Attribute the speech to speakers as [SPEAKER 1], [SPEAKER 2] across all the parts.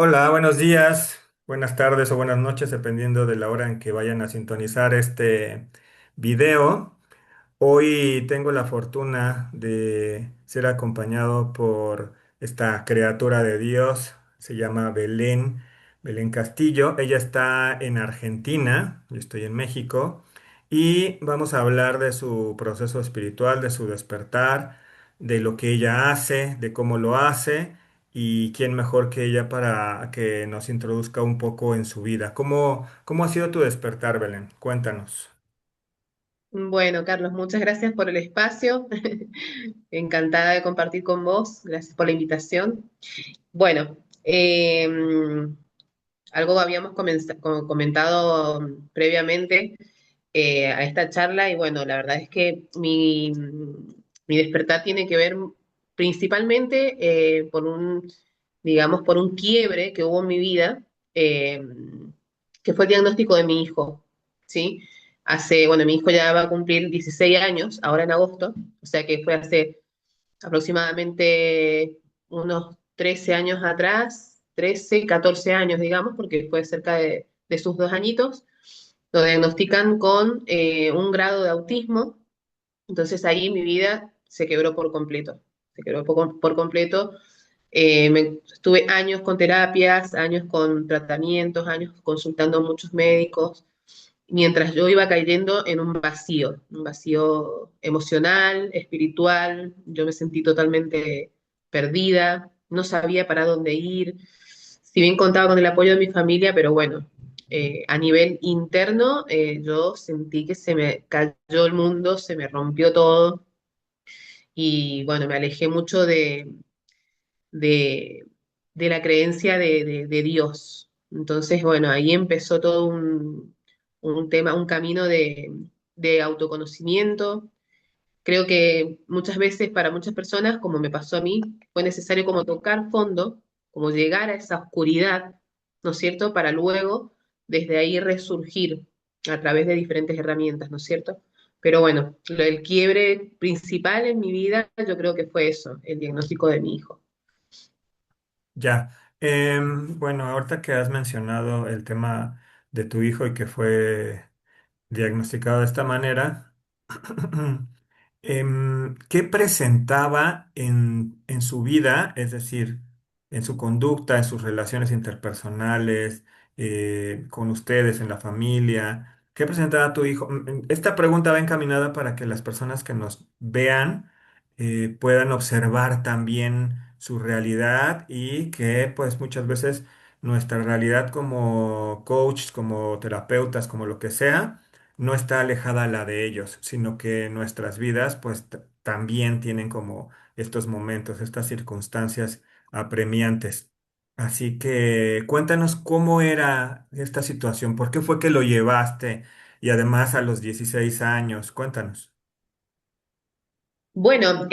[SPEAKER 1] Hola, buenos días, buenas tardes o buenas noches, dependiendo de la hora en que vayan a sintonizar este video. Hoy tengo la fortuna de ser acompañado por esta criatura de Dios, se llama Belén Castillo. Ella está en Argentina, yo estoy en México, y vamos a hablar de su proceso espiritual, de su despertar, de lo que ella hace, de cómo lo hace, y quién mejor que ella para que nos introduzca un poco en su vida. ¿Cómo ha sido tu despertar, Belén? Cuéntanos.
[SPEAKER 2] Bueno, Carlos, muchas gracias por el espacio. Encantada de compartir con vos. Gracias por la invitación. Bueno, algo habíamos comentado previamente a esta charla y bueno, la verdad es que mi despertar tiene que ver principalmente digamos, por un quiebre que hubo en mi vida, eh, que fue el diagnóstico de mi hijo, ¿sí? Bueno, mi hijo ya va a cumplir 16 años, ahora en agosto, o sea que fue hace aproximadamente unos 13 años atrás, 13, 14 años, digamos, porque fue cerca de sus 2 añitos, lo diagnostican con un grado de autismo. Entonces ahí mi vida se quebró por completo, se quebró por completo. Estuve años con terapias, años con tratamientos, años consultando a muchos médicos, mientras yo iba cayendo en un vacío emocional, espiritual. Yo me sentí totalmente perdida, no sabía para dónde ir. Si bien contaba con el apoyo de mi familia, pero bueno, a nivel interno, yo sentí que se me cayó el mundo, se me rompió todo y bueno, me alejé mucho de, de la creencia de Dios. Entonces, bueno, ahí empezó todo un tema, un camino de autoconocimiento. Creo que muchas veces para muchas personas, como me pasó a mí, fue necesario como tocar fondo, como llegar a esa oscuridad, ¿no es cierto? Para luego, desde ahí, resurgir a través de diferentes herramientas, ¿no es cierto? Pero bueno, el quiebre principal en mi vida, yo creo que fue eso, el diagnóstico de mi hijo.
[SPEAKER 1] Ya. Bueno, ahorita que has mencionado el tema de tu hijo y que fue diagnosticado de esta manera, ¿qué presentaba en su vida, es decir, en su conducta, en sus relaciones interpersonales, con ustedes, en la familia? ¿Qué presentaba tu hijo? Esta pregunta va encaminada para que las personas que nos vean puedan observar también su realidad y que pues muchas veces nuestra realidad como coaches, como terapeutas, como lo que sea, no está alejada la de ellos, sino que nuestras vidas pues también tienen como estos momentos, estas circunstancias apremiantes. Así que cuéntanos cómo era esta situación, por qué fue que lo llevaste y además a los 16 años, cuéntanos.
[SPEAKER 2] Bueno,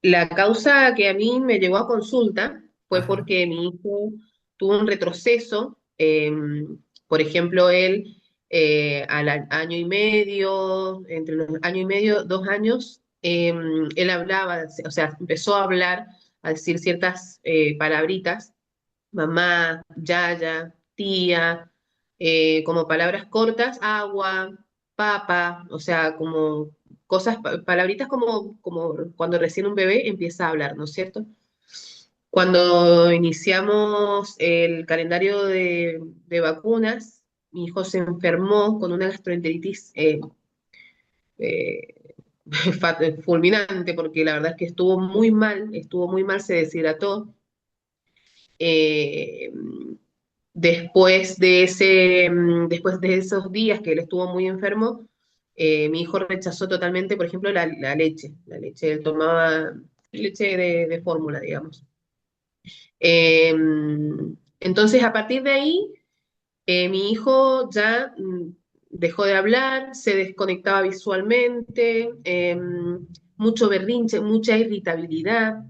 [SPEAKER 2] la causa que a mí me llevó a consulta fue
[SPEAKER 1] Ajá.
[SPEAKER 2] porque mi hijo tuvo un retroceso. Por ejemplo, él año y medio, entre los año y medio, 2 años, él hablaba, o sea, empezó a hablar, a decir ciertas palabritas, mamá, yaya, tía, como palabras cortas, agua, papa, o sea, como cosas, palabritas como cuando recién un bebé empieza a hablar, ¿no es cierto? Cuando iniciamos el calendario de vacunas, mi hijo se enfermó con una gastroenteritis eh, fulminante, porque la verdad es que estuvo muy mal, se deshidrató. Eh, después de esos días que él estuvo muy enfermo, mi hijo rechazó totalmente, por ejemplo, la leche. La leche, él tomaba leche de fórmula, digamos. Eh, entonces, a partir de ahí, mi hijo ya dejó de hablar, se desconectaba visualmente, mucho berrinche, mucha irritabilidad.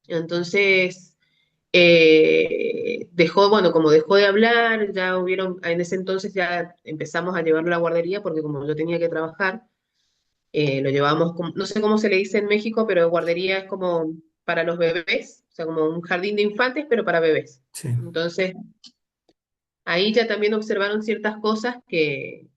[SPEAKER 2] Entonces, bueno, como dejó de hablar, en ese entonces ya empezamos a llevarlo a la guardería porque como yo tenía que trabajar, lo llevamos, no sé cómo se le dice en México, pero guardería es como para los bebés, sea, como un jardín de infantes, pero para bebés.
[SPEAKER 1] Sí.
[SPEAKER 2] Entonces, ahí ya también observaron ciertas cosas que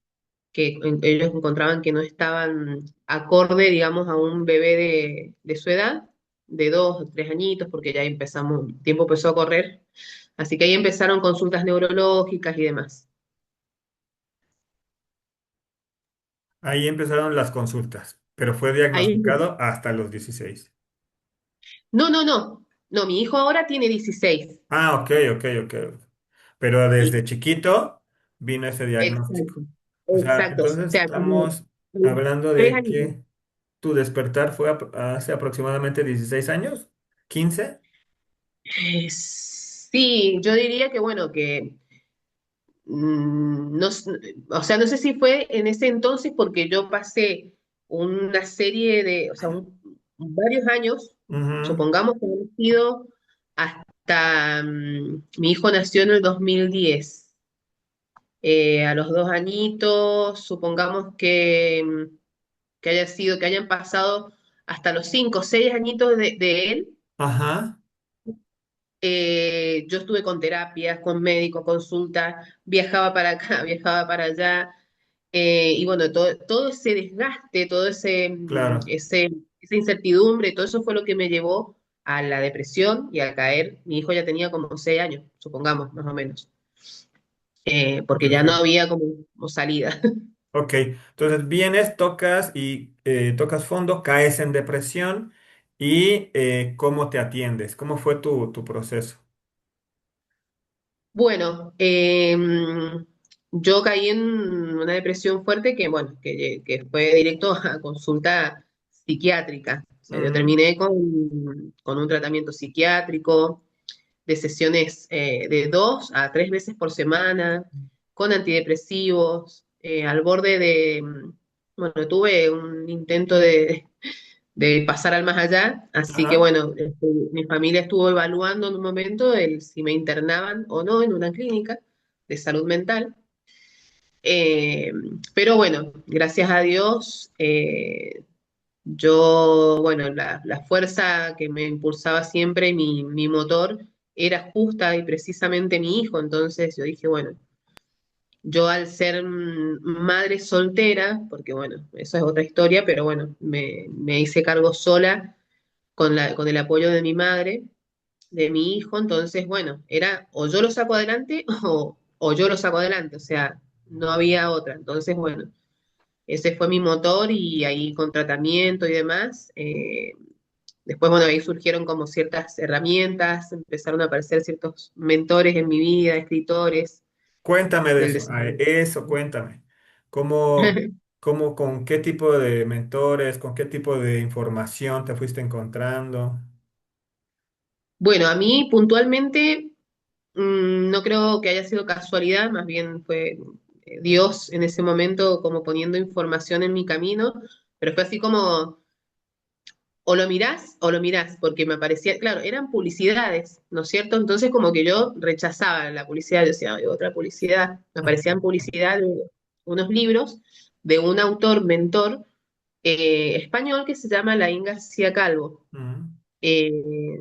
[SPEAKER 2] ellos encontraban que no estaban acorde, digamos, a un bebé de su edad, de 2 o 3 añitos, porque ya empezamos, el tiempo empezó a correr. Así que ahí empezaron consultas neurológicas y demás.
[SPEAKER 1] Ahí empezaron las consultas, pero fue
[SPEAKER 2] Ahí,
[SPEAKER 1] diagnosticado hasta los 16.
[SPEAKER 2] no, no, no, no, mi hijo ahora tiene 16.
[SPEAKER 1] Ah, ok, ok, ok. Pero
[SPEAKER 2] Sí,
[SPEAKER 1] desde chiquito vino ese diagnóstico.
[SPEAKER 2] exacto,
[SPEAKER 1] O sea,
[SPEAKER 2] exacto. O
[SPEAKER 1] entonces
[SPEAKER 2] sea, como
[SPEAKER 1] estamos hablando
[SPEAKER 2] 3 años.
[SPEAKER 1] de que tu despertar fue hace aproximadamente 16 años, 15.
[SPEAKER 2] Sí, yo diría que bueno, que no, o sea, no sé si fue en ese entonces porque yo pasé una serie de, o sea, varios años,
[SPEAKER 1] Ujú.
[SPEAKER 2] supongamos que han sido hasta, mi hijo nació en el 2010. A los 2 añitos, supongamos que haya sido, que hayan pasado hasta los 5 o 6 añitos de él.
[SPEAKER 1] Ajá,
[SPEAKER 2] Yo estuve con terapias, con médicos, consultas, viajaba para acá, viajaba para allá, y bueno, todo ese desgaste, todo
[SPEAKER 1] claro.
[SPEAKER 2] esa incertidumbre, todo eso fue lo que me llevó a la depresión y a caer. Mi hijo ya tenía como 6 años, supongamos, más o menos, porque ya no
[SPEAKER 1] Perfecto.
[SPEAKER 2] había como salida.
[SPEAKER 1] Ok, entonces vienes, tocas y tocas fondo, caes en depresión y ¿cómo te atiendes? ¿Cómo fue tu proceso?
[SPEAKER 2] Bueno, yo caí en una depresión fuerte que, bueno, que fue directo a consulta psiquiátrica. O sea, yo
[SPEAKER 1] Ujú.
[SPEAKER 2] terminé con un tratamiento psiquiátrico de sesiones de 2 a 3 veces por semana, con antidepresivos, al borde bueno, tuve un intento de pasar al más allá, así que
[SPEAKER 1] Ajá.
[SPEAKER 2] bueno, mi familia estuvo evaluando en un momento el si me internaban o no en una clínica de salud mental. Eh, pero bueno, gracias a Dios, yo, bueno, la fuerza que me impulsaba siempre, mi motor, era justa y precisamente mi hijo, entonces yo dije, bueno, yo al ser madre soltera, porque bueno, eso es otra historia, pero bueno, me hice cargo sola con el apoyo de mi madre, de mi hijo, entonces, bueno, era o yo lo saco adelante o yo lo saco adelante, o sea, no había otra. Entonces, bueno, ese fue mi motor y ahí con tratamiento y demás. Después, bueno, ahí surgieron como ciertas herramientas, empezaron a aparecer ciertos mentores en mi vida, escritores
[SPEAKER 1] Cuéntame de
[SPEAKER 2] del
[SPEAKER 1] eso,
[SPEAKER 2] desarrollo.
[SPEAKER 1] eso cuéntame. Con qué tipo de mentores, con qué tipo de información te fuiste encontrando?
[SPEAKER 2] Bueno, a mí puntualmente no creo que haya sido casualidad, más bien fue Dios en ese momento como poniendo información en mi camino, pero fue así como, o lo mirás, porque me aparecía, claro, eran publicidades, ¿no es cierto? Entonces como que yo rechazaba la publicidad, yo decía, "Ay, otra publicidad", me aparecían publicidad de unos libros de un autor mentor español que se llama Laín García Calvo.
[SPEAKER 1] Ujú.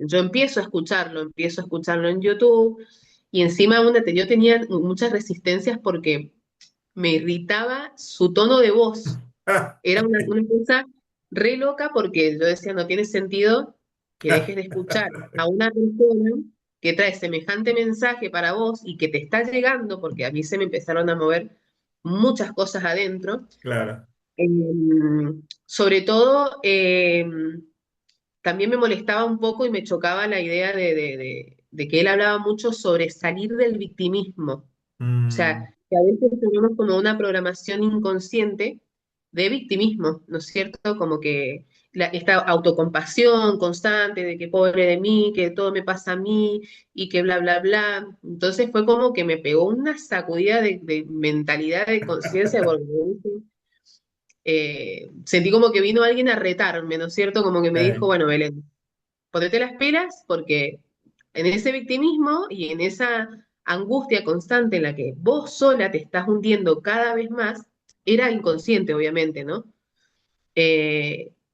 [SPEAKER 2] Yo empiezo a escucharlo en YouTube y encima yo tenía muchas resistencias porque me irritaba su tono de voz.
[SPEAKER 1] Ah,
[SPEAKER 2] Era una cosa re loca porque yo decía, no tiene sentido que dejes de escuchar a una persona que trae semejante mensaje para vos y que te está llegando, porque a mí se me empezaron a mover muchas cosas adentro.
[SPEAKER 1] claro.
[SPEAKER 2] Sobre todo, también me molestaba un poco y me chocaba la idea de que él hablaba mucho sobre salir del victimismo. O
[SPEAKER 1] Mm,
[SPEAKER 2] sea, que a veces tenemos como una programación inconsciente de victimismo, ¿no es cierto? Como que esta autocompasión constante de que pobre de mí, que todo me pasa a mí y que bla, bla, bla. Entonces fue como que me pegó una sacudida de mentalidad, de conciencia, porque sentí como que vino alguien a retarme, ¿no es cierto? Como que me dijo,
[SPEAKER 1] eh,
[SPEAKER 2] bueno, Belén, ponete las pilas porque en ese victimismo y en esa angustia constante en la que vos sola te estás hundiendo cada vez más, era inconsciente, obviamente, ¿no?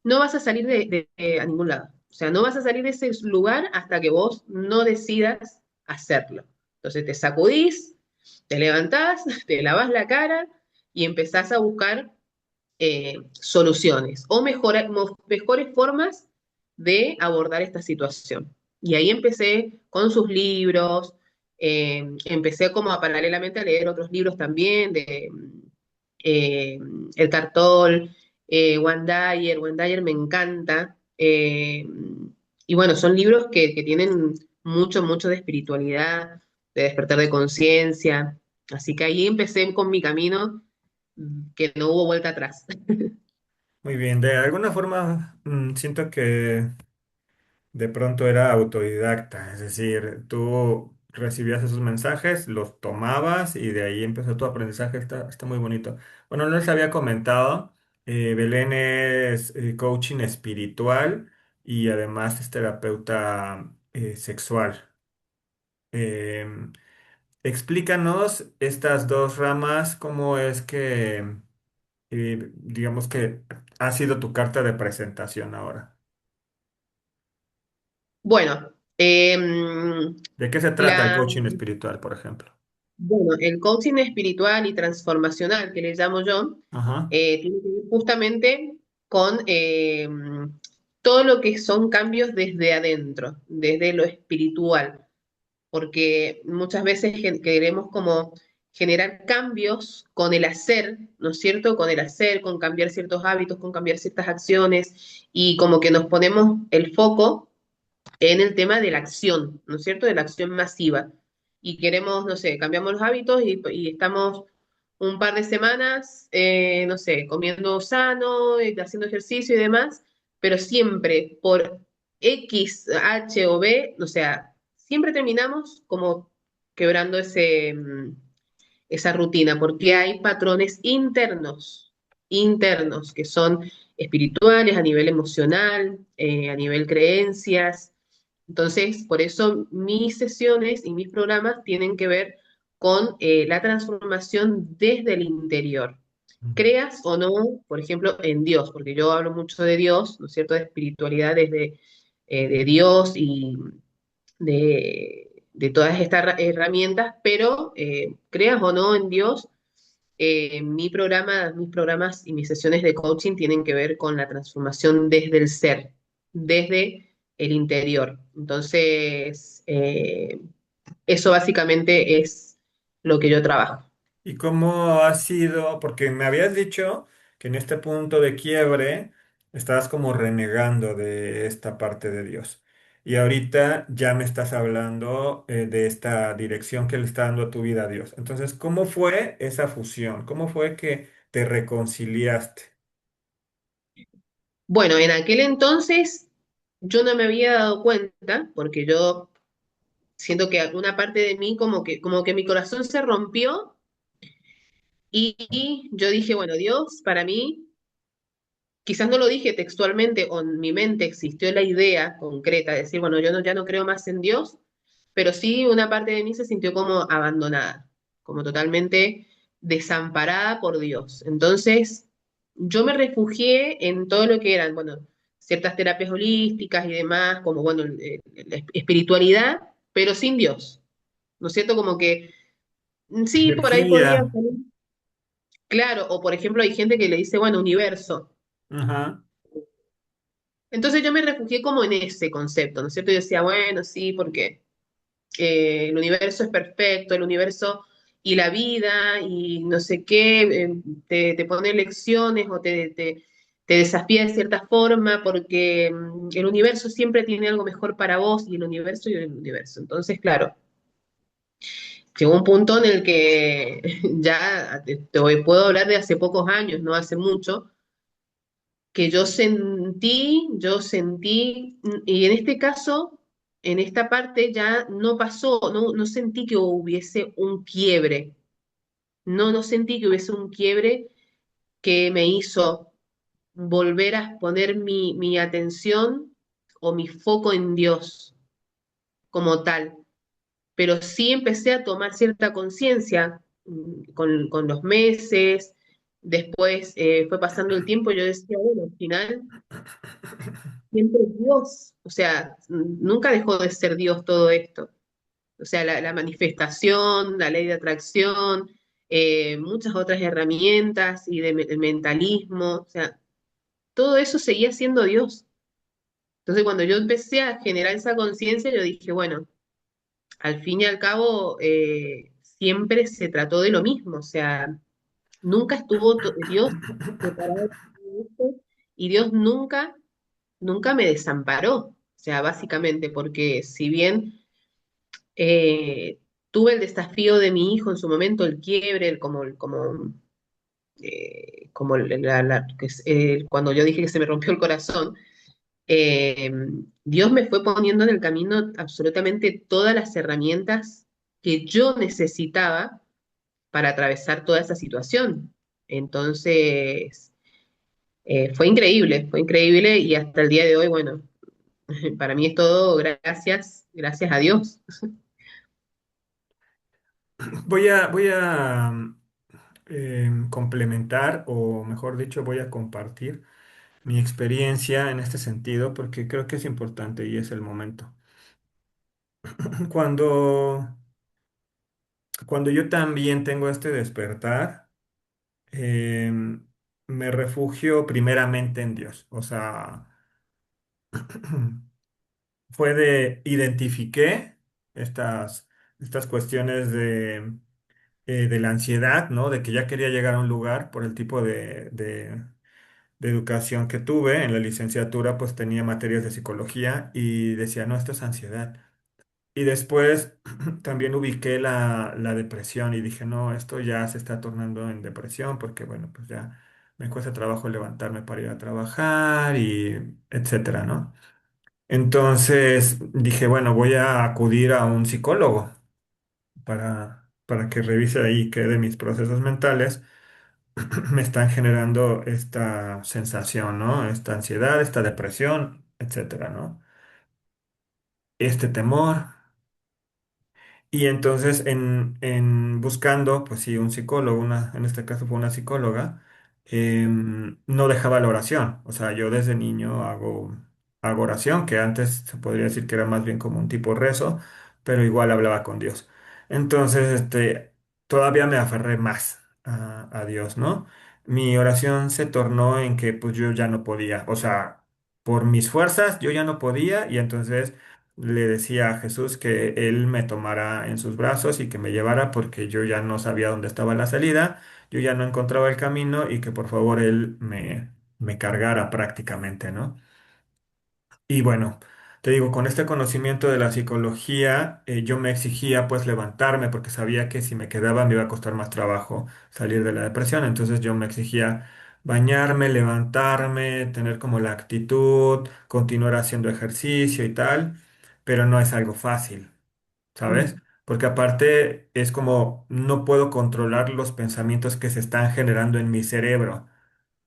[SPEAKER 2] No vas a salir a ningún lado. O sea, no vas a salir de ese lugar hasta que vos no decidas hacerlo. Entonces te sacudís, te levantás, te lavas la cara y empezás a buscar soluciones o mejores formas de abordar esta situación. Y ahí empecé con sus libros, empecé como a paralelamente a leer otros libros también de eh, El Cartol, Wendayer me encanta. Y bueno, son libros que tienen mucho, mucho de espiritualidad, de despertar de conciencia. Así que ahí empecé con mi camino, que no hubo vuelta atrás.
[SPEAKER 1] Muy bien, de alguna forma siento que de pronto era autodidacta, es decir, tú recibías esos mensajes, los tomabas y de ahí empezó tu aprendizaje, está muy bonito. Bueno, no les había comentado, Belén es coaching espiritual y además es terapeuta sexual. Em, Explícanos estas dos ramas, cómo es que, digamos que ha sido tu carta de presentación ahora.
[SPEAKER 2] Bueno,
[SPEAKER 1] ¿De qué se trata el
[SPEAKER 2] la,
[SPEAKER 1] coaching espiritual, por ejemplo?
[SPEAKER 2] bueno, el coaching espiritual y transformacional, que le llamo yo,
[SPEAKER 1] Ajá.
[SPEAKER 2] tiene que ver justamente con todo lo que son cambios desde adentro, desde lo espiritual, porque muchas veces queremos como generar cambios con el hacer, ¿no es cierto? Con el hacer, con cambiar ciertos hábitos, con cambiar ciertas acciones, y como que nos ponemos el foco en el tema de la acción, ¿no es cierto? De la acción masiva. Y queremos, no sé, cambiamos los hábitos y estamos un par de semanas, no sé, comiendo sano, haciendo ejercicio y demás, pero siempre por X, H o B, o sea, siempre terminamos como quebrando esa rutina, porque hay patrones internos, que son espirituales, a nivel emocional, a nivel creencias. Entonces, por eso mis sesiones y mis programas tienen que ver con la transformación desde el interior. Creas o no, por ejemplo, en Dios, porque yo hablo mucho de Dios, ¿no es cierto?, de espiritualidad desde de Dios y de todas estas herramientas, pero creas o no en Dios, mis programas y mis sesiones de coaching tienen que ver con la transformación desde el ser, desde el interior. Entonces, eso básicamente es lo que yo trabajo.
[SPEAKER 1] ¿Y cómo ha sido? Porque me habías dicho que en este punto de quiebre estabas como renegando de esta parte de Dios. Y ahorita ya me estás hablando de esta dirección que le está dando a tu vida a Dios. Entonces, ¿cómo fue esa fusión? ¿Cómo fue que te reconciliaste?
[SPEAKER 2] Bueno, en aquel entonces yo no me había dado cuenta, porque yo siento que alguna parte de mí como que mi corazón se rompió y yo dije, bueno, Dios, para mí, quizás no lo dije textualmente o en mi mente existió la idea concreta de decir, bueno, yo no, ya no creo más en Dios, pero sí una parte de mí se sintió como abandonada, como totalmente desamparada por Dios. Entonces, yo me refugié en todo lo que eran, bueno, ciertas terapias holísticas y demás, como, bueno, la espiritualidad, pero sin Dios, ¿no es cierto? Como que sí, por ahí podría
[SPEAKER 1] Energía.
[SPEAKER 2] salir, claro, o por ejemplo hay gente que le dice, bueno, universo.
[SPEAKER 1] Ajá.
[SPEAKER 2] Entonces yo me refugié como en ese concepto, ¿no es cierto? Yo decía, bueno, sí, porque el universo es perfecto, el universo y la vida y no sé qué, te pone lecciones o te desafía de cierta forma porque el universo siempre tiene algo mejor para vos y el universo y el universo. Entonces, claro, llegó un punto en el que ya puedo hablar de hace pocos años, no hace mucho, que yo sentí, y en este caso, en esta parte ya no pasó, no sentí que hubiese un quiebre, no sentí que hubiese un quiebre que me hizo volver a poner mi atención o mi foco en Dios como tal, pero sí empecé a tomar cierta conciencia con los meses, después fue pasando el tiempo y yo decía, bueno, al final siempre Dios, o sea, nunca dejó de ser Dios todo esto. O sea, la manifestación, la ley de atracción, muchas otras herramientas y el mentalismo, o sea, todo eso seguía siendo Dios. Entonces, cuando yo empecé a generar esa conciencia, yo dije, bueno, al fin y al cabo, siempre se trató de lo mismo, o sea, nunca estuvo Dios separado de esto y Dios nunca me desamparó, o sea, básicamente, porque si bien eh, tuve el desafío de mi hijo en su momento, el quiebre, como cuando yo dije que se me rompió el corazón, eh, Dios me fue poniendo en el camino absolutamente todas las herramientas que yo necesitaba para atravesar toda esa situación. Entonces, fue increíble y hasta el día de hoy, bueno, para mí es todo gracias a Dios.
[SPEAKER 1] Voy a complementar, o mejor dicho, voy a compartir mi experiencia en este sentido porque creo que es importante y es el momento. Cuando, cuando yo también tengo este despertar, me refugio primeramente en Dios. O sea, identifiqué estas cuestiones de la ansiedad, ¿no? De que ya quería llegar a un lugar por el tipo de educación que tuve. En la licenciatura pues tenía materias de psicología y decía, no, esto es ansiedad. Y después también ubiqué la depresión y dije, no, esto ya se está tornando en depresión porque, bueno, pues ya me cuesta trabajo levantarme para ir a trabajar y etcétera, ¿no? Entonces dije, bueno, voy a acudir a un psicólogo para que revise ahí qué de mis procesos mentales me están generando esta sensación, ¿no? Esta ansiedad, esta depresión, etcétera, ¿no? Este temor. Y entonces en buscando, pues sí, un psicólogo, en este caso fue una psicóloga, no dejaba la oración. O sea, yo desde niño hago oración, que antes se podría decir que era más bien como un tipo rezo, pero igual hablaba con Dios. Entonces, todavía me aferré más a Dios, ¿no? Mi oración se tornó en que pues yo ya no podía, o sea, por mis fuerzas yo ya no podía y entonces le decía a Jesús que él me tomara en sus brazos y que me llevara porque yo ya no sabía dónde estaba la salida, yo ya no encontraba el camino y que por favor él me cargara prácticamente, ¿no? Y bueno, te digo, con este conocimiento de la psicología, yo me exigía pues levantarme porque sabía que si me quedaba me iba a costar más trabajo salir de la depresión. Entonces yo me exigía bañarme, levantarme, tener como la actitud, continuar haciendo ejercicio y tal, pero no es algo fácil, ¿sabes?
[SPEAKER 2] Mm,
[SPEAKER 1] Porque aparte es como no puedo controlar los pensamientos que se están generando en mi cerebro.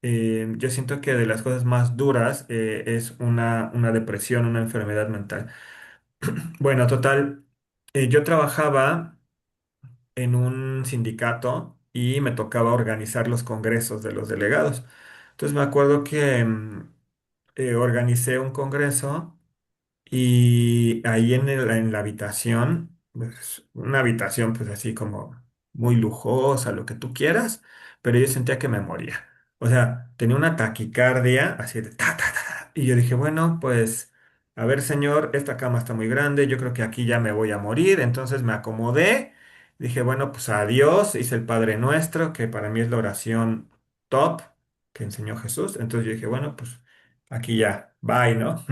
[SPEAKER 1] Yo siento que de las cosas más duras es una depresión, una enfermedad mental. Bueno, total, yo trabajaba en un sindicato y me tocaba organizar los congresos de los delegados. Entonces me acuerdo que organicé un congreso. Y ahí en la habitación, pues, una habitación pues así como muy lujosa, lo que tú quieras, pero yo sentía que me moría. O sea, tenía una taquicardia así de ta, ta, ta, ta. Y yo dije, bueno, pues, a ver, señor, esta cama está muy grande, yo creo que aquí ya me voy a morir. Entonces me acomodé, dije, bueno, pues adiós, hice el Padre Nuestro, que para mí es la oración top que enseñó Jesús. Entonces yo dije, bueno, pues aquí ya, bye, ¿no?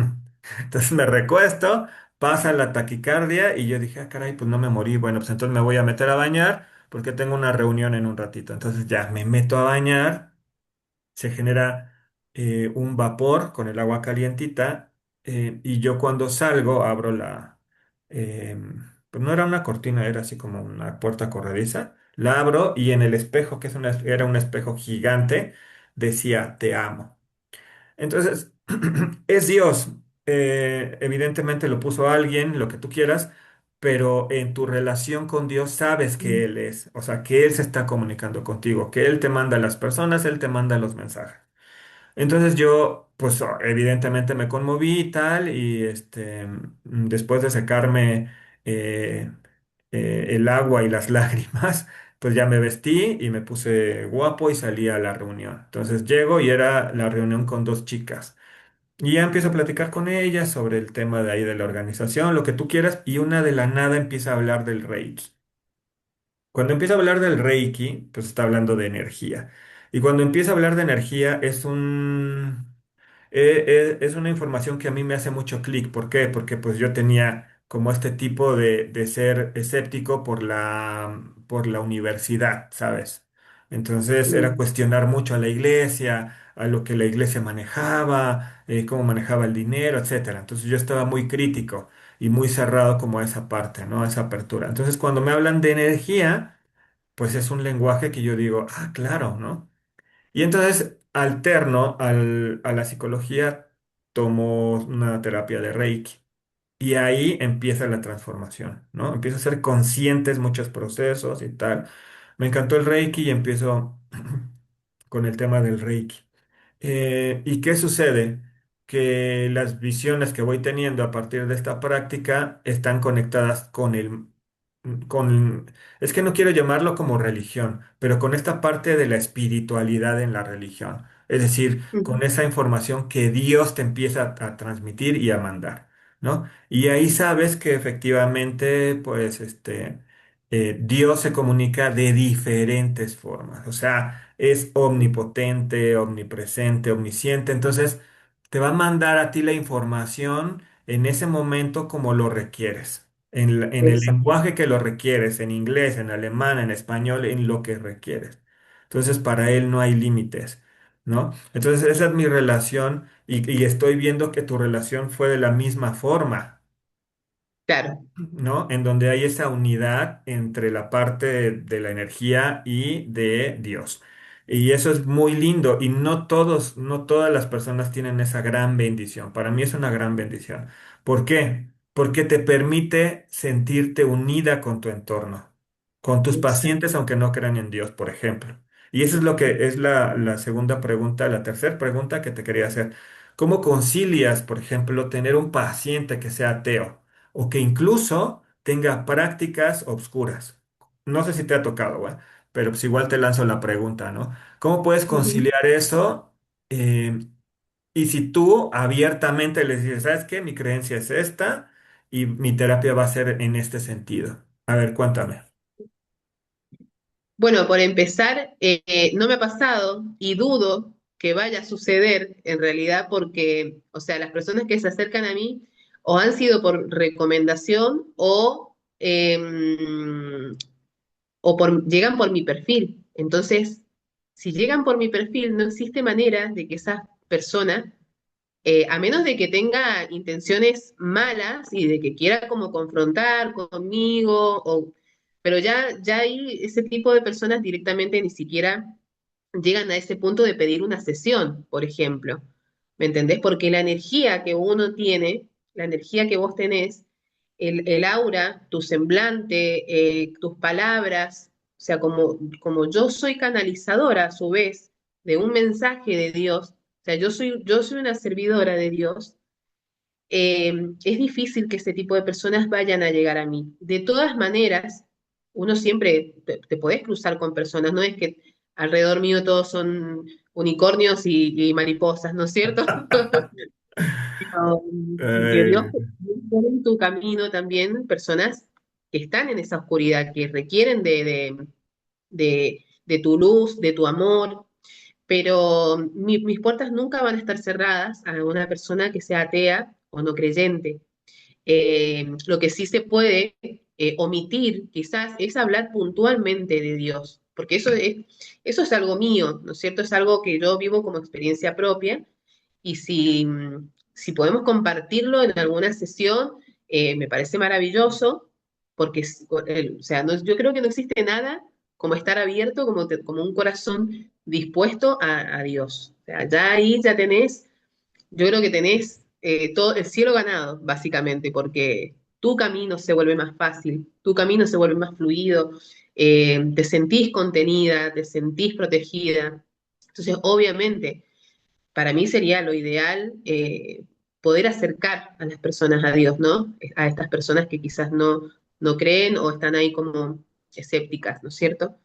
[SPEAKER 1] Entonces me recuesto, pasa la taquicardia y yo dije, ah, caray, pues no me morí. Bueno, pues entonces me voy a meter a bañar porque tengo una reunión en un ratito. Entonces ya me meto a bañar, se genera un vapor con el agua calientita y yo cuando salgo abro eh, pues no era una cortina, era así como una puerta corrediza. La abro y en el espejo, que era un espejo gigante, decía, te amo. Entonces, es Dios. Evidentemente lo puso alguien, lo que tú quieras, pero en tu relación con Dios sabes que
[SPEAKER 2] mm,
[SPEAKER 1] Él es, o sea, que Él se está comunicando contigo, que Él te manda las personas, Él te manda los mensajes. Entonces yo, pues evidentemente me conmoví y tal, y después de secarme eh, el agua y las lágrimas, pues ya me vestí y me puse guapo y salí a la reunión. Entonces llego y era la reunión con dos chicas. Y ya empiezo a platicar con ellas sobre el tema de ahí de la organización, lo que tú quieras, y una de la nada empieza a hablar del Reiki. Cuando empieza a hablar del Reiki, pues está hablando de energía. Y cuando empieza a hablar de energía es una información que a mí me hace mucho clic. ¿Por qué? Porque pues yo tenía como este tipo de ser escéptico por la universidad, ¿sabes? Entonces era
[SPEAKER 2] Mm,
[SPEAKER 1] cuestionar mucho a la iglesia, a lo que la iglesia manejaba, cómo manejaba el dinero, etcétera. Entonces yo estaba muy crítico y muy cerrado como a esa parte, ¿no? A esa apertura. Entonces, cuando me hablan de energía, pues es un lenguaje que yo digo, ah, claro, ¿no? Y entonces alterno a la psicología, tomo una terapia de Reiki y ahí empieza la transformación, ¿no? Empiezo a ser conscientes muchos procesos y tal. Me encantó el Reiki y empiezo con el tema del Reiki. ¿Y qué sucede? Que las visiones que voy teniendo a partir de esta práctica están conectadas con, es que no quiero llamarlo como religión, pero con esta parte de la espiritualidad en la religión. Es decir, con
[SPEAKER 2] mm,
[SPEAKER 1] esa información que Dios te empieza a transmitir y a mandar, ¿no? Y ahí sabes que efectivamente, pues, Dios se comunica de diferentes formas. O sea, es omnipotente, omnipresente, omnisciente. Entonces, te va a mandar a ti la información en ese momento como lo requieres. En el
[SPEAKER 2] Exacto,
[SPEAKER 1] lenguaje que lo requieres, en inglés, en alemán, en español, en lo que requieres. Entonces, para él no hay límites, ¿no? Entonces, esa es mi relación y estoy viendo que tu relación fue de la misma forma.
[SPEAKER 2] claro,
[SPEAKER 1] ¿No? En donde hay esa unidad entre la parte de la energía y de Dios. Y eso es muy lindo y no todas las personas tienen esa gran bendición. Para mí es una gran bendición. ¿Por qué? Porque te permite sentirte unida con tu entorno, con tus
[SPEAKER 2] exacto.
[SPEAKER 1] pacientes, aunque no crean en Dios, por ejemplo. Y eso es lo que es la segunda pregunta, la tercera pregunta que te quería hacer. ¿Cómo concilias, por ejemplo, tener un paciente que sea ateo? O que incluso tenga prácticas obscuras. No sé si te ha tocado, güey, pero pues igual te lanzo la pregunta, ¿no? ¿Cómo puedes
[SPEAKER 2] Ujú.
[SPEAKER 1] conciliar eso? Eh, y si tú abiertamente les dices, ¿sabes qué? Mi creencia es esta y mi terapia va a ser en este sentido. A ver, cuéntame.
[SPEAKER 2] Bueno, por empezar, no me ha pasado y dudo que vaya a suceder en realidad porque, o sea, las personas que se acercan a mí o han sido por recomendación o llegan por mi perfil. Entonces, si llegan por mi perfil, no existe manera de que esa persona, a menos de que tenga intenciones malas y de que quiera como confrontar conmigo, pero ya ahí ese tipo de personas directamente ni siquiera llegan a ese punto de pedir una sesión, por ejemplo. ¿Me entendés? Porque la energía que uno tiene, la energía que vos tenés, el aura, tu semblante, tus palabras, o sea, como yo soy canalizadora a su vez de un mensaje de Dios, o sea, yo soy una servidora de Dios, es difícil que ese tipo de personas vayan a llegar a mí. De todas maneras, uno siempre te podés cruzar con personas, no es que alrededor mío todos son unicornios y mariposas, ¿no es cierto? Que Dios
[SPEAKER 1] Eh,
[SPEAKER 2] Dios pone en tu camino también personas que están en esa oscuridad, que requieren de tu luz, de tu amor, pero mis puertas nunca van a estar cerradas a una persona que sea atea o no creyente. Lo que sí se puede omitir quizás es hablar puntualmente de Dios, porque eso es algo mío, ¿no es cierto? Es algo que yo vivo como experiencia propia y si podemos compartirlo en alguna sesión, me parece maravilloso, porque o sea, yo creo que no existe nada como estar abierto, como un corazón dispuesto a Dios. O sea, ya ahí ya tenés, yo creo que tenés todo el cielo ganado, básicamente, porque tu camino se vuelve más fácil, tu camino se vuelve más fluido, te sentís contenida, te sentís protegida. Entonces, obviamente, para mí sería lo ideal poder acercar a las personas a Dios, ¿no? A estas personas que quizás no creen o están ahí como escépticas, ¿no es cierto?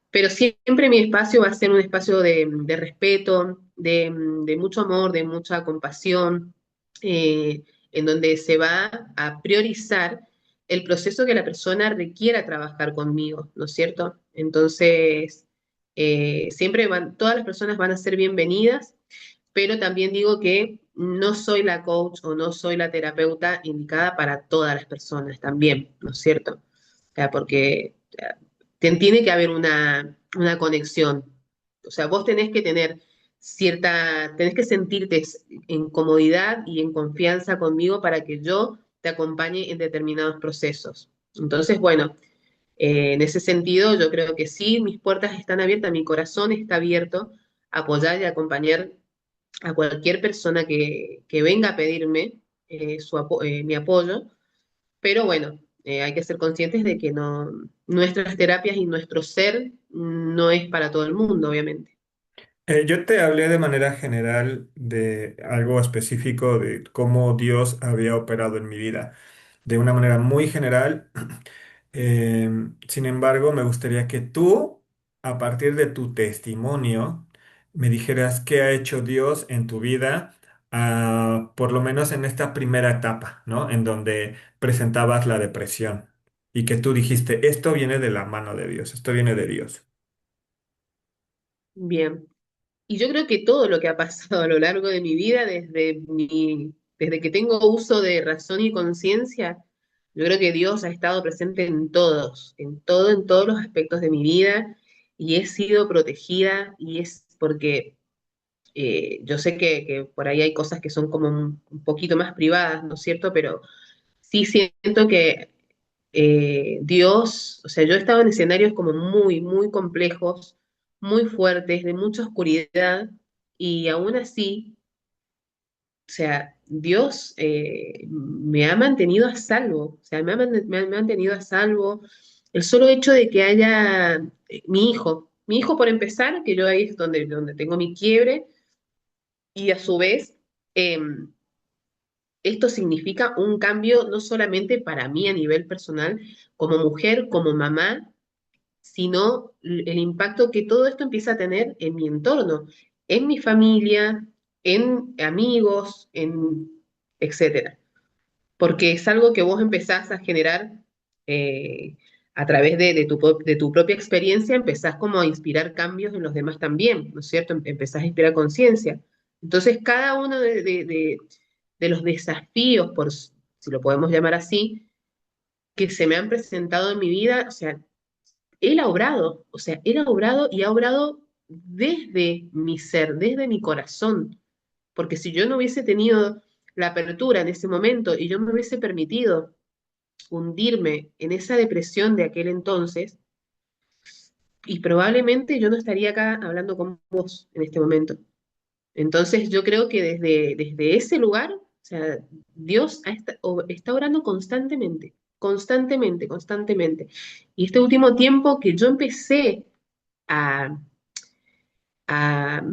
[SPEAKER 2] Pero siempre mi espacio va a ser un espacio de respeto, de mucho amor, de mucha compasión, en donde se va a priorizar el proceso que la persona requiera trabajar conmigo, ¿no es cierto? Entonces, todas las personas van a ser bienvenidas, pero también digo que no soy la coach o no soy la terapeuta indicada para todas las personas también, ¿no es cierto? O sea, porque tiene que haber una conexión. O sea, vos tenés que tener tenés que sentirte en comodidad y en confianza conmigo para que yo te acompañe en determinados procesos. Entonces, bueno, en ese sentido, yo creo que sí, mis puertas están abiertas, mi corazón está abierto a apoyar y acompañar a cualquier persona que venga a pedirme mi apoyo, pero bueno, hay que ser conscientes de que nuestras terapias y nuestro ser no es para todo el mundo, obviamente.
[SPEAKER 1] Yo te hablé de manera general de algo específico de cómo Dios había operado en mi vida, de una manera muy general. Sin embargo, me gustaría que tú, a partir de tu testimonio, me dijeras qué ha hecho Dios en tu vida, por lo menos en esta primera etapa, ¿no? En donde presentabas la depresión y que tú dijiste, esto viene de la mano de Dios, esto viene de Dios.
[SPEAKER 2] Bien. Y yo creo que todo lo que ha pasado a lo largo de mi vida, desde que tengo uso de razón y conciencia, yo creo que Dios ha estado presente en todos, en todos los aspectos de mi vida, y he sido protegida, y es porque yo sé que por ahí hay cosas que son como un poquito más privadas, ¿no es cierto? Pero sí siento que Dios, o sea, yo he estado en escenarios como muy complejos, muy fuertes, de mucha oscuridad, y aún así, o sea, Dios me ha mantenido a salvo, o sea, me ha mantenido a salvo. El solo hecho de que haya mi hijo por empezar, que yo ahí es donde tengo mi quiebre, y a su vez, esto significa un cambio no solamente para mí a nivel personal, como mujer, como mamá, sino el impacto que todo esto empieza a tener en mi entorno, en mi familia, en amigos, etcétera. Porque es algo que vos empezás a generar eh, a través de tu propia experiencia, empezás como a inspirar cambios en los demás también, ¿no es cierto? Empezás a inspirar conciencia. Entonces, cada uno de los desafíos, si lo podemos llamar así, que se me han presentado en mi vida, o sea, él ha obrado, o sea, él ha obrado y ha obrado desde mi ser, desde mi corazón, porque si yo no hubiese tenido la apertura en ese momento y yo me hubiese permitido hundirme en esa depresión de aquel entonces, y probablemente yo no estaría acá hablando con vos en este momento. Entonces yo creo que desde ese lugar, o sea, Dios está orando constantemente, constantemente. Y este último tiempo que yo empecé a, a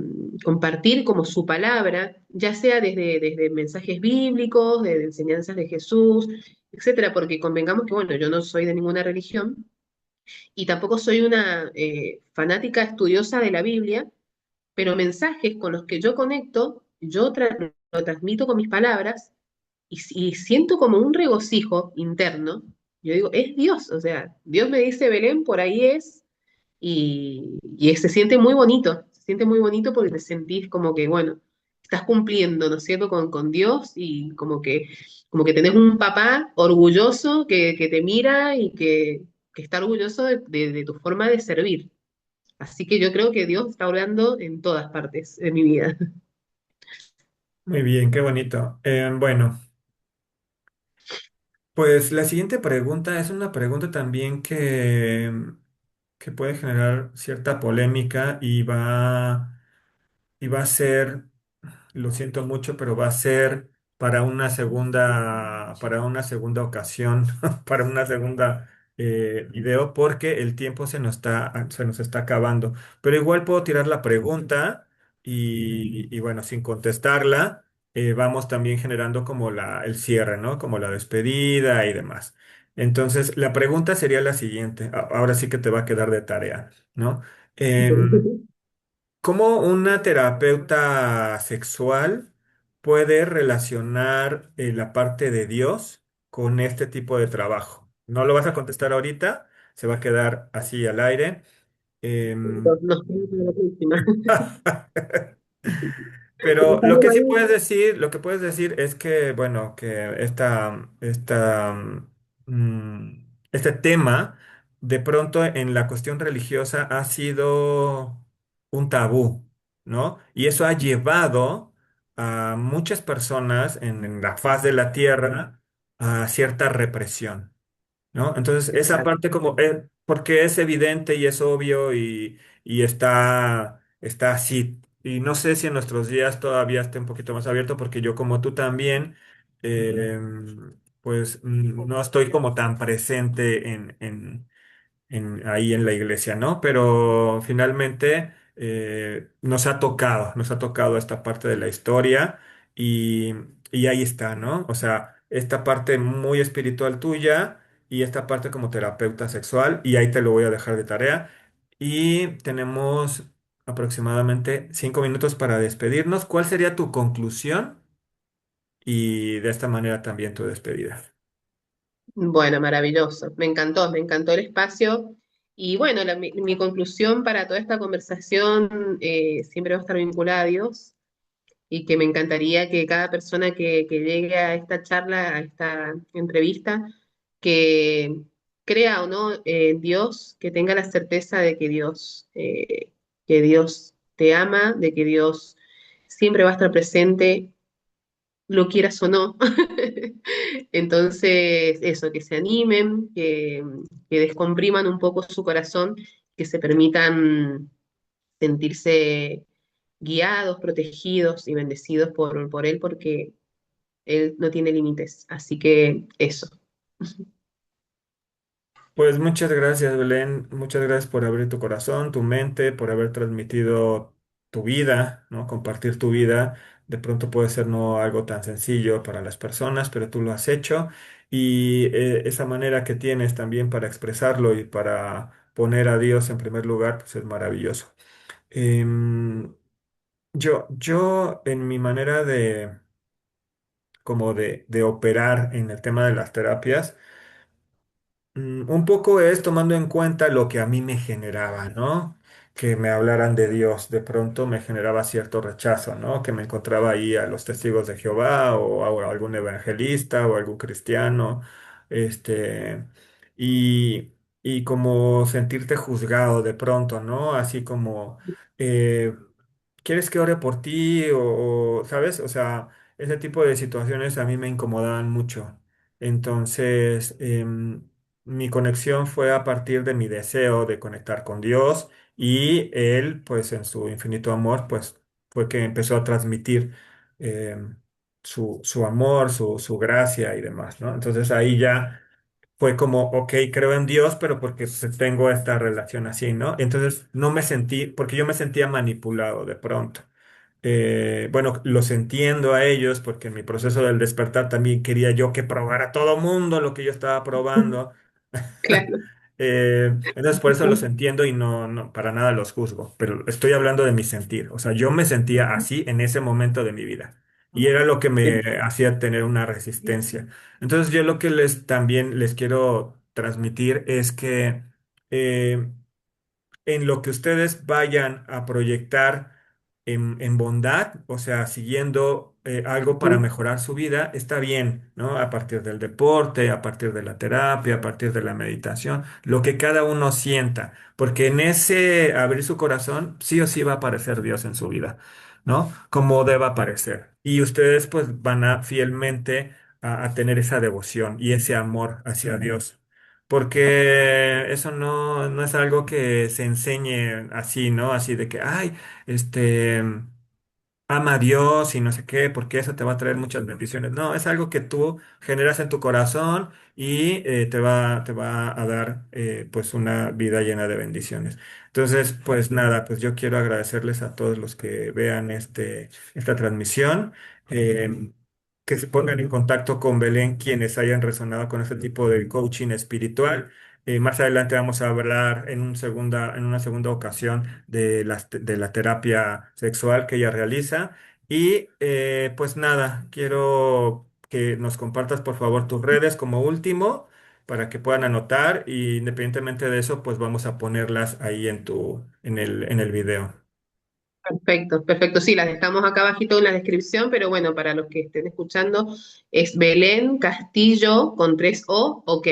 [SPEAKER 2] compartir como su palabra, ya sea desde mensajes bíblicos, desde enseñanzas de Jesús, etcétera, porque convengamos que, bueno, yo no soy de ninguna religión y tampoco soy una fanática estudiosa de la Biblia, pero mensajes con los que yo conecto, lo transmito con mis palabras y siento como un regocijo interno. Yo digo, es Dios, o sea, Dios me dice, Belén, por ahí es, se se siente muy bonito porque te sentís como que, bueno, estás cumpliendo, ¿no es cierto?, con Dios y como que tenés un papá orgulloso que te mira y que está orgulloso de tu forma de servir. Así que yo creo que Dios está orando en todas partes de mi vida.
[SPEAKER 1] Muy bien, qué bonito. Bueno, pues la siguiente pregunta es una pregunta también que puede generar cierta polémica y va a ser, lo siento mucho, pero va a ser para una segunda ocasión, para una segunda video, porque el tiempo se nos está acabando. Pero igual puedo tirar la pregunta y bueno, sin contestarla, vamos también generando como el cierre, ¿no? Como la despedida y demás. Entonces, la pregunta sería la siguiente, ahora sí que te va a quedar de tarea, ¿no? Em, ¿Cómo una terapeuta sexual puede relacionar la parte de Dios con este tipo de trabajo? No lo vas a contestar ahorita, se va a quedar así al aire. Em,
[SPEAKER 2] Nos vemos en la próxima.
[SPEAKER 1] Pero lo
[SPEAKER 2] Estamos
[SPEAKER 1] que sí
[SPEAKER 2] ahí.
[SPEAKER 1] puedes decir, lo que puedes decir es que, bueno, que este tema, de pronto en la cuestión religiosa ha sido un tabú, ¿no? Y eso ha llevado a muchas personas en la faz de la tierra a cierta represión. ¿No? Entonces, esa
[SPEAKER 2] Exacto.
[SPEAKER 1] parte como, porque es evidente y es obvio y está así. Y no sé si en nuestros días todavía esté un poquito más abierto, porque yo como tú también, eh, pues no estoy como tan presente ahí en la iglesia, ¿no? Pero finalmente nos ha tocado esta parte de la historia y, y ahí está, ¿no? O sea, esta parte muy espiritual tuya y esta parte como terapeuta sexual, y ahí te lo voy a dejar de tarea. Y tenemos aproximadamente 5 minutos para despedirnos. ¿Cuál sería tu conclusión? Y de esta manera también tu despedida.
[SPEAKER 2] Bueno, maravilloso. Me encantó el espacio. Y bueno, mi conclusión para toda esta conversación siempre va a estar vinculada a Dios y que me encantaría que cada persona que llegue a esta charla, a esta entrevista, que crea o no en Dios, que tenga la certeza de que Dios te ama, de que Dios siempre va a estar presente, lo quieras o no. Entonces, eso, que se animen, que descompriman un poco su corazón, que se permitan sentirse guiados, protegidos y bendecidos por Él, porque Él no tiene límites. Así que eso.
[SPEAKER 1] Pues muchas gracias, Belén. Muchas gracias por abrir tu corazón, tu mente, por haber transmitido tu vida, ¿no? Compartir tu vida. De pronto puede ser no algo tan sencillo para las personas, pero tú lo has hecho. Y esa manera que tienes también para expresarlo y para poner a Dios en primer lugar, pues es maravilloso. Em, yo en mi manera de operar en el tema de las terapias, un poco es tomando en cuenta lo que a mí me generaba, ¿no? Que me hablaran de Dios, de pronto me generaba cierto rechazo, ¿no? Que me encontraba ahí a los testigos de Jehová o a algún evangelista o algún cristiano, este, y, y como sentirte juzgado de pronto, ¿no? Así como, eh, ¿quieres que ore por ti? ¿Sabes? O sea, ese tipo de situaciones a mí me incomodaban mucho. Entonces, mi conexión fue a partir de mi deseo de conectar con Dios y Él, pues en su infinito amor, pues fue que empezó a transmitir su amor, su gracia y demás, ¿no? Entonces ahí ya fue como, ok, creo en Dios, pero porque pues, tengo esta relación así, ¿no? Entonces no me sentí, porque yo me sentía manipulado de pronto. Bueno, los entiendo a ellos porque en mi proceso del despertar también quería yo que probara todo mundo lo que yo estaba probando.
[SPEAKER 2] Claro.
[SPEAKER 1] Entonces por eso los entiendo y no, para nada los juzgo, pero estoy hablando de mi sentir. O sea, yo me sentía así en ese momento de mi vida y era lo que me hacía tener una resistencia. Entonces yo lo que también les quiero transmitir es que eh, en lo que ustedes vayan a proyectar en bondad, o sea, siguiendo algo para mejorar su vida, está bien, ¿no? A partir del deporte, a partir de la terapia, a partir de la meditación, lo que cada uno sienta, porque en ese abrir su corazón, sí o sí va a aparecer Dios en su vida, ¿no? Como deba aparecer. Y ustedes pues van a fielmente a tener esa devoción y ese amor hacia Dios. Porque eso no es algo que se enseñe así, ¿no? Así de que, ay, este, ama a Dios y no sé qué, porque eso te va a traer muchas bendiciones. No, es algo que tú generas en tu corazón y te va a dar pues una vida llena de bendiciones. Entonces, pues nada, pues yo quiero agradecerles a todos los que vean esta transmisión. Que se pongan en contacto con Belén quienes hayan resonado con este tipo de coaching espiritual. Más adelante vamos a hablar en una segunda ocasión de la terapia sexual que ella realiza. Y pues nada, quiero que nos compartas por favor tus redes como último para que puedan anotar y independientemente de eso, pues vamos a ponerlas ahí en el video.
[SPEAKER 2] Perfecto, perfecto. Sí, las dejamos acá abajito en la descripción, pero bueno, para los que estén escuchando, es Belén Castillo con tres O, ok.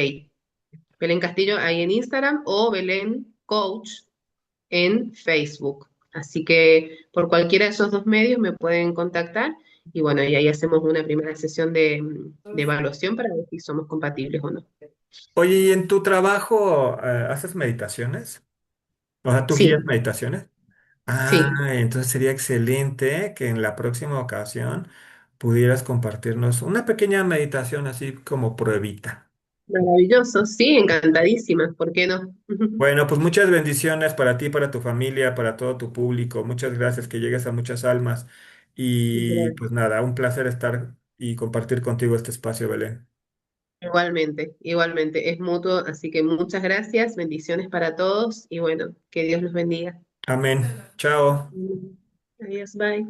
[SPEAKER 2] Belén Castillo ahí en Instagram o Belén Coach en Facebook. Así que por cualquiera de esos dos medios me pueden contactar y bueno, y ahí hacemos una primera sesión de evaluación para ver si somos compatibles o no.
[SPEAKER 1] Oye, ¿y en tu trabajo haces meditaciones? O sea, ¿tú guías
[SPEAKER 2] Sí,
[SPEAKER 1] meditaciones? Ah,
[SPEAKER 2] sí,
[SPEAKER 1] entonces sería excelente que en la próxima ocasión pudieras compartirnos una pequeña meditación así como pruebita.
[SPEAKER 2] maravilloso, sí, encantadísima, ¿por qué no?
[SPEAKER 1] Bueno, pues muchas bendiciones para ti, para tu familia, para todo tu público. Muchas gracias, que llegues a muchas almas. Y pues nada, un placer estar y compartir contigo este espacio, Belén.
[SPEAKER 2] Igualmente, igualmente, es mutuo, así que muchas gracias, bendiciones para todos y bueno, que Dios los bendiga.
[SPEAKER 1] Amén. Chao.
[SPEAKER 2] Adiós, bye.